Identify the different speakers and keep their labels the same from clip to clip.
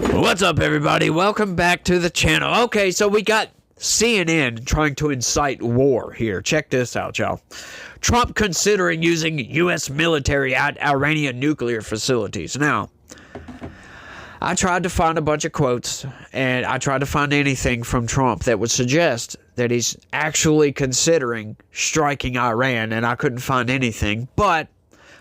Speaker 1: What's up, everybody? Welcome back to the channel. Okay, so we got CNN trying to incite war here. Check this out, y'all. Trump considering using U.S. military at Iranian nuclear facilities. Now, I tried to find a bunch of quotes, and I tried to find anything from Trump that would suggest that he's actually considering striking Iran, and I couldn't find anything. But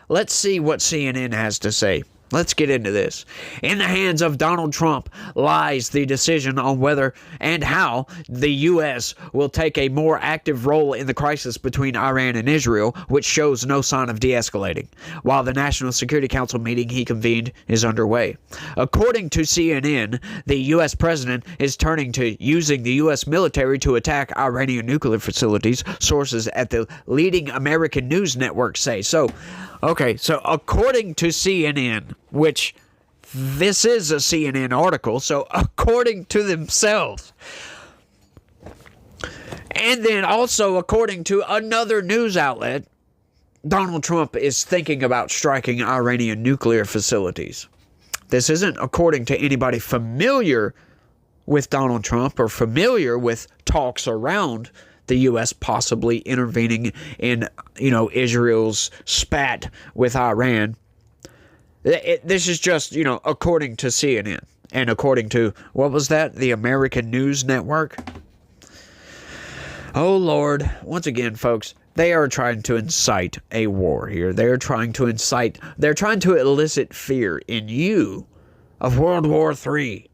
Speaker 1: let's see what CNN has to say. Let's get into this. In the hands of Donald Trump lies the decision on whether and how the U.S. will take a more active role in the crisis between Iran and Israel, which shows no sign of de-escalating, while the National Security Council meeting he convened is underway. According to CNN, the U.S. president is turning to using the U.S. military to attack Iranian nuclear facilities, sources at the leading American news network say. Okay, so according to CNN, which this is a CNN article, so according to themselves, and then also according to another news outlet, Donald Trump is thinking about striking Iranian nuclear facilities. This isn't according to anybody familiar with Donald Trump or familiar with talks around the U.S. possibly intervening in, Israel's spat with Iran. This is just, according to CNN and according to, what was that? The American News Network? Oh, Lord. Once again, folks, they are trying to incite a war here. They're trying to elicit fear in you of World War III.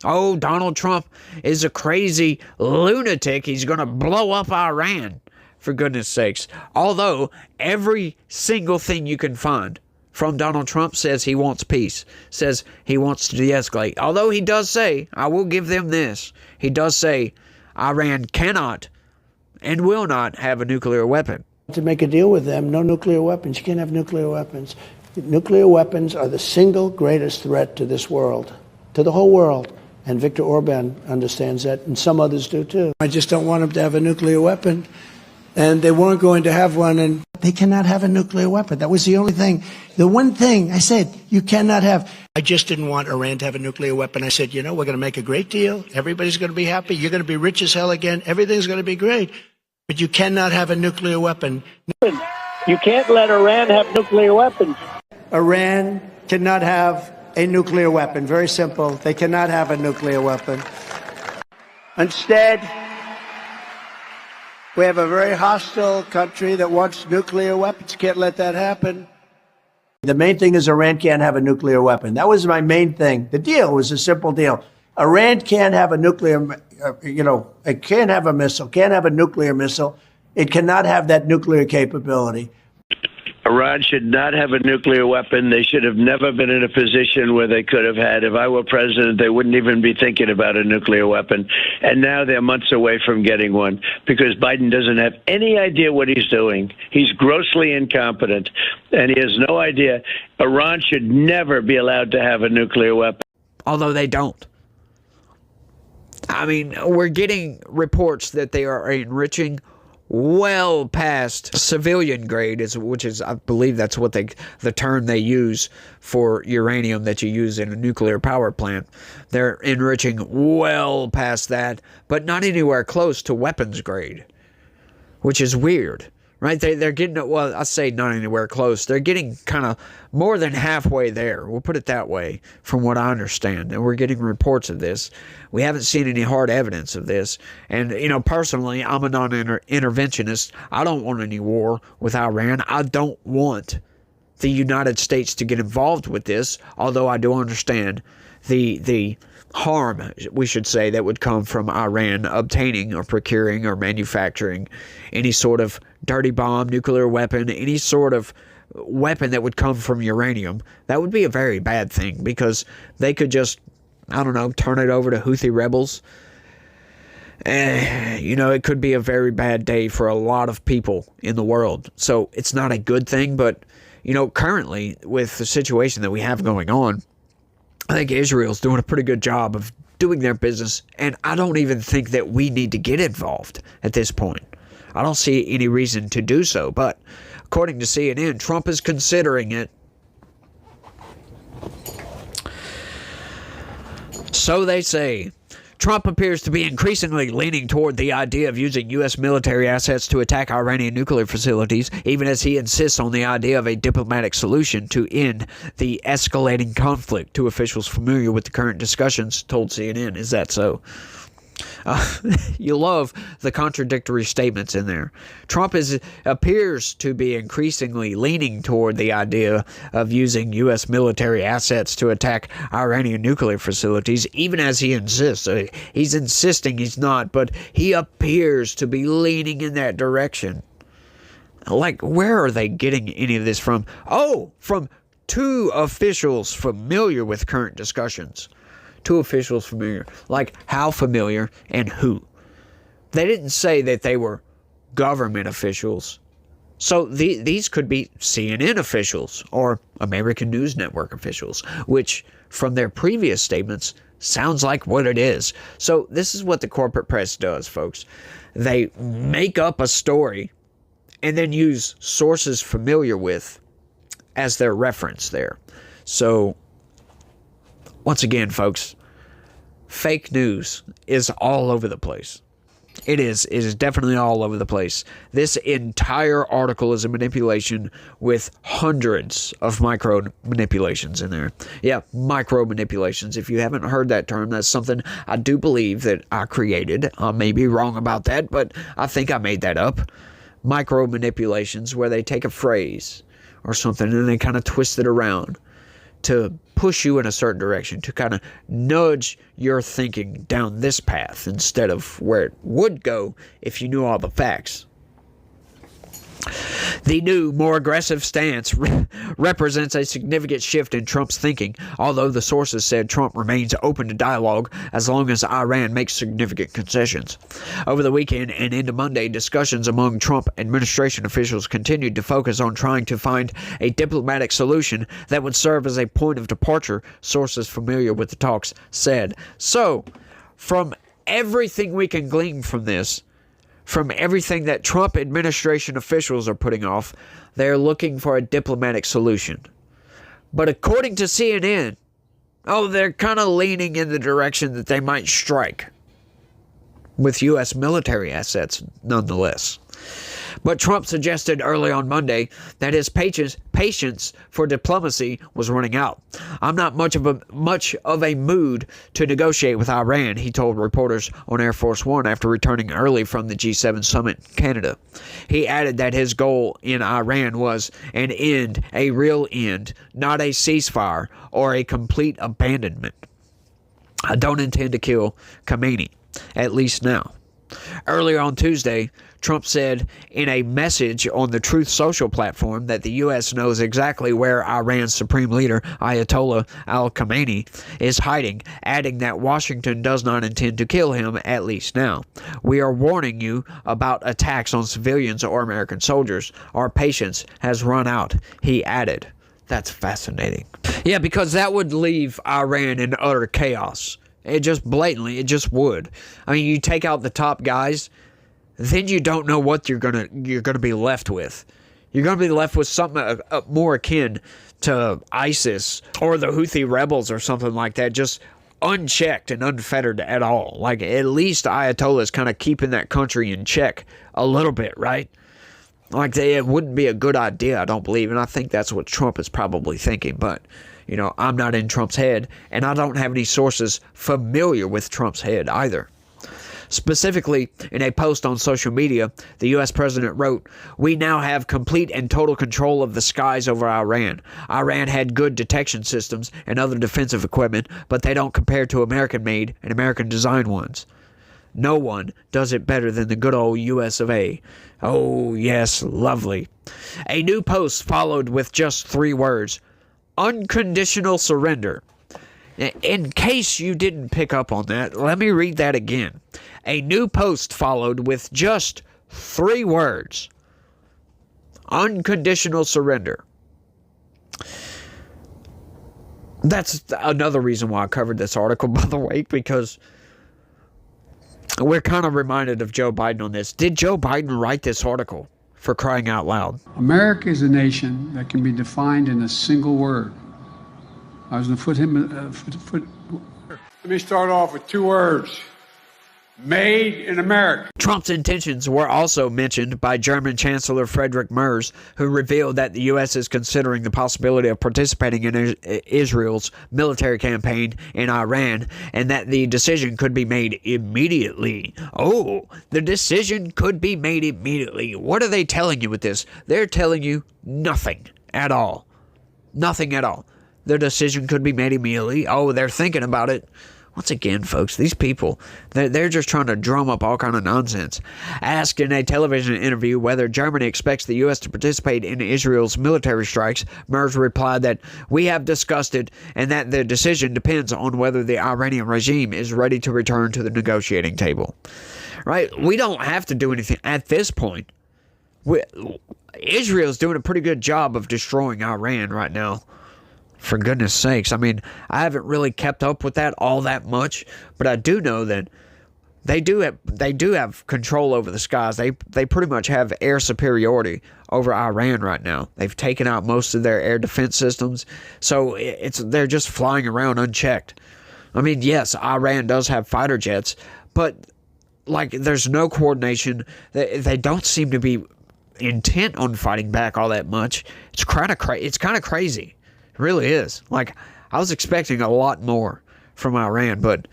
Speaker 1: Oh, Donald Trump is a crazy lunatic. He's going to blow up Iran, for goodness sakes. Although every single thing you can find from Donald Trump says he wants peace, says he wants to de-escalate. Although he does say, I will give them this, he does say Iran cannot and will not have a nuclear weapon.
Speaker 2: To make a deal with them, no nuclear weapons. You can't have nuclear weapons. Nuclear weapons are the single greatest threat to this world, to the whole world. And Viktor Orban understands that, and some others do too. I just don't want them to have a nuclear weapon. And they weren't going to have one, and they cannot have a nuclear weapon. That was the only thing. The one thing I said, you cannot have. I just didn't want Iran to have a nuclear weapon. I said, we're going to make a great deal. Everybody's going to be happy. You're going to be rich as hell again. Everything's going to be great. But you cannot have a nuclear weapon.
Speaker 3: You can't let Iran have nuclear weapons.
Speaker 2: Iran cannot have a nuclear weapon. Very simple. They cannot have a nuclear weapon. Instead, we have a very hostile country that wants nuclear weapons. Can't let that happen. The main thing is Iran can't have a nuclear weapon. That was my main thing. The deal was a simple deal. Iran can't have a nuclear, it can't have a missile, can't have a nuclear missile. It cannot have that nuclear capability.
Speaker 3: Iran should not have a nuclear weapon. They should have never been in a position where they could have had. If I were president, they wouldn't even be thinking about a nuclear weapon. And now they're months away from getting one because Biden doesn't have any idea what he's doing. He's grossly incompetent, and he has no idea. Iran should never be allowed to have a nuclear weapon.
Speaker 1: Although they don't. I mean, we're getting reports that they are enriching well past civilian grade, which is, I believe that's what the term they use for uranium that you use in a nuclear power plant. They're enriching well past that, but not anywhere close to weapons grade, which is weird, right? They're getting, well, I say not anywhere close. They're getting kind of more than halfway there. We'll put it that way, from what I understand. And we're getting reports of this. We haven't seen any hard evidence of this. And, personally, I'm a non-interventionist. I don't want any war with Iran. I don't want the United States to get involved with this, although I do understand the harm, we should say, that would come from Iran obtaining or procuring or manufacturing any sort of dirty bomb, nuclear weapon, any sort of weapon that would come from uranium. That would be a very bad thing because they could just, turn it over to Houthi rebels. It could be a very bad day for a lot of people in the world. So it's not a good thing, but, currently with the situation that we have going on, I think Israel's doing a pretty good job of doing their business, and I don't even think that we need to get involved at this point. I don't see any reason to do so, but according to CNN, Trump is considering it. So they say. Trump appears to be increasingly leaning toward the idea of using U.S. military assets to attack Iranian nuclear facilities, even as he insists on the idea of a diplomatic solution to end the escalating conflict. Two officials familiar with the current discussions told CNN. Is that so? You love the contradictory statements in there. Trump appears to be increasingly leaning toward the idea of using U.S. military assets to attack Iranian nuclear facilities, even as he insists. He's insisting he's not, but he appears to be leaning in that direction. Like, where are they getting any of this from? Oh, from two officials familiar with current discussions. Two officials familiar. Like, how familiar and who? They didn't say that they were government officials. So these could be CNN officials or American News Network officials, which from their previous statements sounds like what it is. So this is what the corporate press does, folks. They make up a story and then use sources familiar with as their reference there. So once again, folks, fake news is all over the place. It is definitely all over the place. This entire article is a manipulation with hundreds of micro manipulations in there. Yeah, micro manipulations. If you haven't heard that term, that's something I do believe that I created. I may be wrong about that, but I think I made that up. Micro manipulations, where they take a phrase or something and they kind of twist it around to push you in a certain direction, to kind of nudge your thinking down this path instead of where it would go if you knew all the facts. The new, more aggressive stance represents a significant shift in Trump's thinking, although the sources said Trump remains open to dialogue as long as Iran makes significant concessions. Over the weekend and into Monday, discussions among Trump administration officials continued to focus on trying to find a diplomatic solution that would serve as a point of departure, sources familiar with the talks said. So, from everything we can glean from this, from everything that Trump administration officials are putting off, they're looking for a diplomatic solution. But according to CNN, they're kind of leaning in the direction that they might strike with U.S. military assets nonetheless. But Trump suggested early on Monday that his patience for diplomacy was running out. I'm not much of a mood to negotiate with Iran, he told reporters on Air Force One after returning early from the G7 summit in Canada. He added that his goal in Iran was an end, a real end, not a ceasefire or a complete abandonment. I don't intend to kill Khamenei, at least now. Earlier on Tuesday, Trump said in a message on the Truth Social platform that the U.S. knows exactly where Iran's supreme leader, Ayatollah al-Khamenei, is hiding, adding that Washington does not intend to kill him, at least now. We are warning you about attacks on civilians or American soldiers. Our patience has run out, he added. That's fascinating. Yeah, because that would leave Iran in utter chaos. It just would. I mean, you take out the top guys, then you don't know what you're gonna be left with. You're gonna be left with something more akin to ISIS or the Houthi rebels or something like that, just unchecked and unfettered at all. Like, at least Ayatollah is kind of keeping that country in check a little bit, right? Like, it wouldn't be a good idea, I don't believe, and I think that's what Trump is probably thinking, but I'm not in Trump's head, and I don't have any sources familiar with Trump's head either. Specifically, in a post on social media, the U.S. president wrote, "We now have complete and total control of the skies over Iran. Iran had good detection systems and other defensive equipment, but they don't compare to American-made and American-designed ones. No one does it better than the good old U.S. of A. Oh, yes, lovely." A new post followed with just 3 words. Unconditional surrender. In case you didn't pick up on that, let me read that again. A new post followed with just 3 words. Unconditional surrender. That's another reason why I covered this article, by the way, because we're kind of reminded of Joe Biden on this. Did Joe Biden write this article? For crying out loud.
Speaker 4: America is a nation that can be defined in a single word: I was going to put him. Let me start off with two words: made in America.
Speaker 1: Trump's intentions were also mentioned by German Chancellor Friedrich Merz, who revealed that the U.S. is considering the possibility of participating in Israel's military campaign in Iran, and that the decision could be made immediately. Oh, the decision could be made immediately. What are they telling you with this? They're telling you nothing at all. Nothing at all. The decision could be made immediately. Oh, they're thinking about it. Once again, folks, these people, they're just trying to drum up all kind of nonsense. Asked in a television interview whether Germany expects the U.S. to participate in Israel's military strikes, Merz replied that we have discussed it and that the decision depends on whether the Iranian regime is ready to return to the negotiating table. Right? We don't have to do anything at this point. Israel's doing a pretty good job of destroying Iran right now. For goodness sakes. I mean, I haven't really kept up with that all that much, but I do know that they do have control over the skies. They pretty much have air superiority over Iran right now. They've taken out most of their air defense systems, so they're just flying around unchecked. I mean, yes, Iran does have fighter jets, but like there's no coordination. They don't seem to be intent on fighting back all that much. It's kind of crazy. It really is. Like, I was expecting a lot more from Iran, but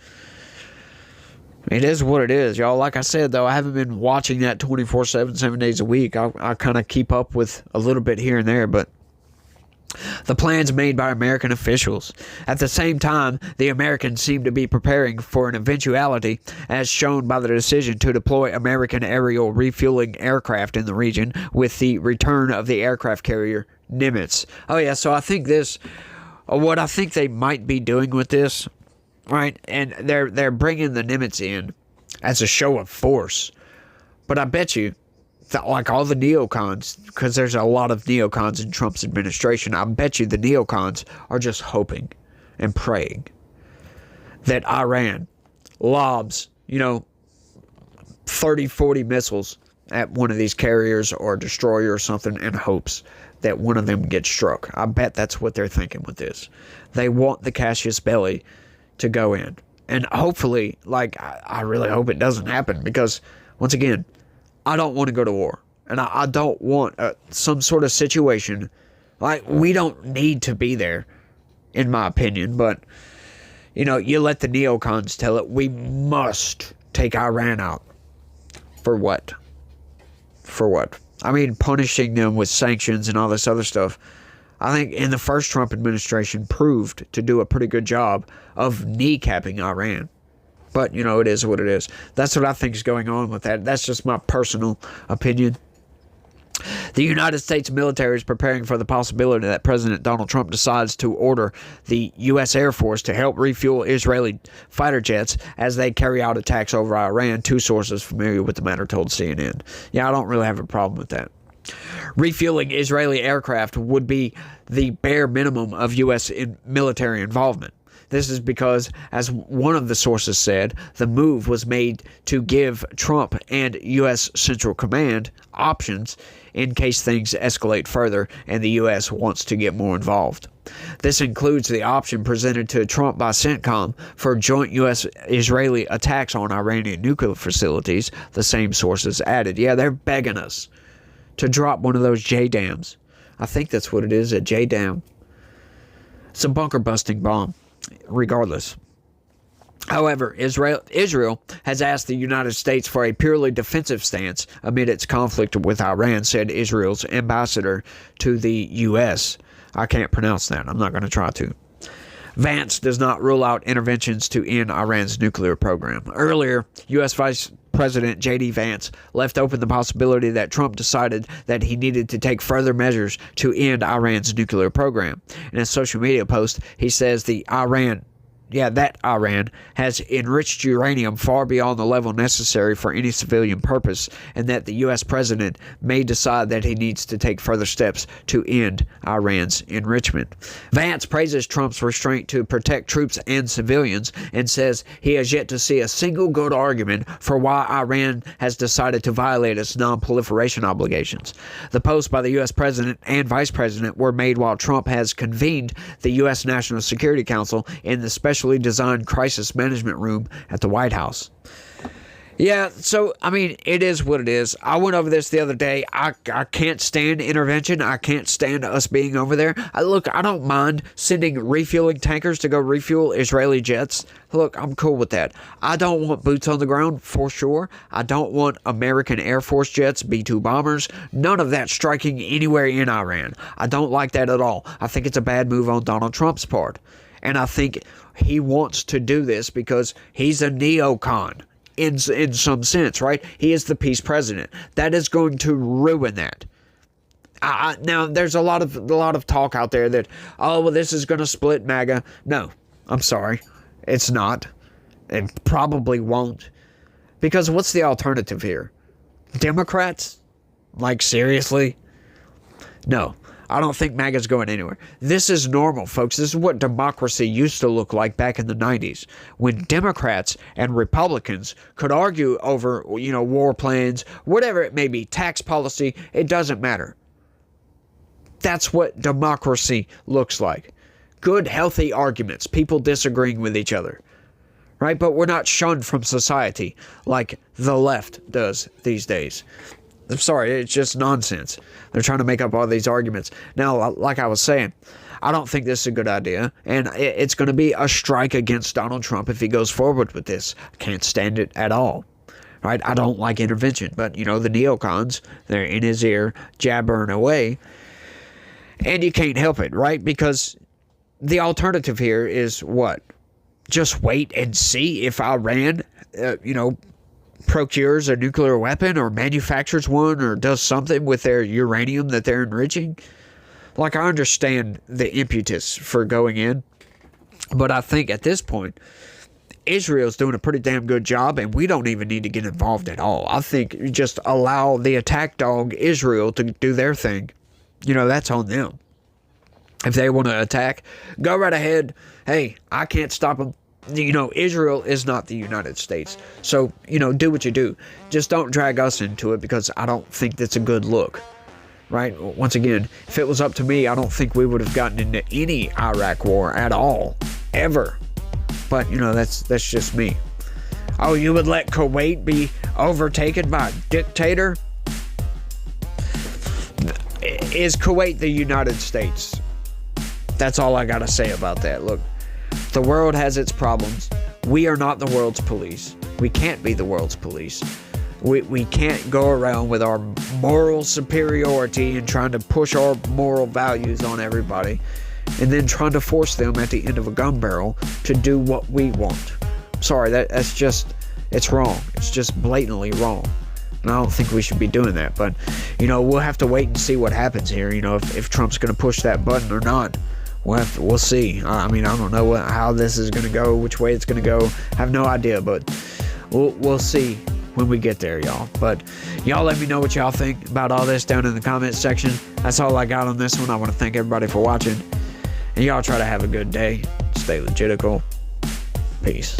Speaker 1: it is what it is, y'all. Like I said, though, I haven't been watching that 24/7, 7 days a week. I kind of keep up with a little bit here and there, but the plans made by American officials. At the same time, the Americans seem to be preparing for an eventuality, as shown by the decision to deploy American aerial refueling aircraft in the region with the return of the aircraft carrier Nimitz. Oh yeah, so I think what I think they might be doing with this, right? And they're bringing the Nimitz in as a show of force. But I bet you, like all the neocons, because there's a lot of neocons in Trump's administration, I bet you the neocons are just hoping and praying that Iran lobs, 30, 40 missiles at one of these carriers or a destroyer or something in hopes that one of them gets struck. I bet that's what they're thinking with this. They want the Cassius Belli to go in. And hopefully, I really hope it doesn't happen, because, once again, I don't want to go to war. And I don't want some sort of situation. We don't need to be there, in my opinion. But, you let the neocons tell it. We must take Iran out. For what? For what? I mean, punishing them with sanctions and all this other stuff. I think in the first Trump administration proved to do a pretty good job of kneecapping Iran. But, it is what it is. That's what I think is going on with that. That's just my personal opinion. The United States military is preparing for the possibility that President Donald Trump decides to order the U.S. Air Force to help refuel Israeli fighter jets as they carry out attacks over Iran, two sources familiar with the matter told CNN. Yeah, I don't really have a problem with that. Refueling Israeli aircraft would be the bare minimum of U.S. military involvement. This is because, as one of the sources said, the move was made to give Trump and U.S. Central Command options in case things escalate further and the U.S. wants to get more involved. This includes the option presented to Trump by CENTCOM for joint U.S.-Israeli attacks on Iranian nuclear facilities, the same sources added. Yeah, they're begging us to drop one of those JDAMs. I think that's what it is, a JDAM. It's a bunker-busting bomb. Regardless. However, Israel has asked the United States for a purely defensive stance amid its conflict with Iran, said Israel's ambassador to the U.S. I can't pronounce that. I'm not going to try to. Vance does not rule out interventions to end Iran's nuclear program. Earlier, U.S. Vice President J.D. Vance left open the possibility that Trump decided that he needed to take further measures to end Iran's nuclear program. In a social media post, he says the Iran Iran has enriched uranium far beyond the level necessary for any civilian purpose, and that the U.S. president may decide that he needs to take further steps to end Iran's enrichment. Vance praises Trump's restraint to protect troops and civilians and says he has yet to see a single good argument for why Iran has decided to violate its non-proliferation obligations. The posts by the U.S. president and vice president were made while Trump has convened the U.S. National Security Council in the specially designed crisis management room at the White House. Yeah, so, I mean, it is what it is. I went over this the other day. I can't stand intervention. I can't stand us being over there. Look, I don't mind sending refueling tankers to go refuel Israeli jets. Look, I'm cool with that. I don't want boots on the ground, for sure. I don't want American Air Force jets, B-2 bombers, none of that striking anywhere in Iran. I don't like that at all. I think it's a bad move on Donald Trump's part. And I think he wants to do this because he's a neocon. In some sense, right? He is the peace president. That is going to ruin that. Now, there's a lot of talk out there that, oh, well, this is going to split MAGA. No, I'm sorry. It's not. It probably won't. Because what's the alternative here? Democrats? Like, seriously? No. I don't think MAGA's going anywhere. This is normal, folks. This is what democracy used to look like back in the 90s, when Democrats and Republicans could argue over, war plans, whatever it may be, tax policy. It doesn't matter. That's what democracy looks like. Good, healthy arguments, people disagreeing with each other, right? But we're not shunned from society like the left does these days. I'm sorry, it's just nonsense. They're trying to make up all these arguments. Now, like I was saying, I don't think this is a good idea, and it's going to be a strike against Donald Trump if he goes forward with this. I can't stand it at all. Right? I don't like intervention, but, the neocons, they're in his ear, jabbering away, and you can't help it, right? Because the alternative here is what? Just wait and see if Iran, procures a nuclear weapon or manufactures one or does something with their uranium that they're enriching. Like, I understand the impetus for going in, but I think at this point, Israel's doing a pretty damn good job, and we don't even need to get involved at all. I think you just allow the attack dog Israel to do their thing. That's on them. If they want to attack, go right ahead. Hey, I can't stop them. Israel is not the United States. So, do what you do. Just don't drag us into it, because I don't think that's a good look. Right? Once again, if it was up to me, I don't think we would have gotten into any Iraq war at all. Ever. But, that's just me. Oh, you would let Kuwait be overtaken by a dictator? Is Kuwait the United States? That's all I gotta say about that. Look. The world has its problems. We are not the world's police. We can't be the world's police. We can't go around with our moral superiority and trying to push our moral values on everybody and then trying to force them at the end of a gun barrel to do what we want. Sorry, that's just, it's wrong. It's just blatantly wrong. And I don't think we should be doing that. But, we'll have to wait and see what happens here, if Trump's going to push that button or not. We'll see. I don't know how this is going to go, which way it's going to go. I have no idea, but we'll see when we get there, y'all. But y'all let me know what y'all think about all this down in the comments section. That's all I got on this one. I want to thank everybody for watching. And y'all try to have a good day. Stay legitical. Peace.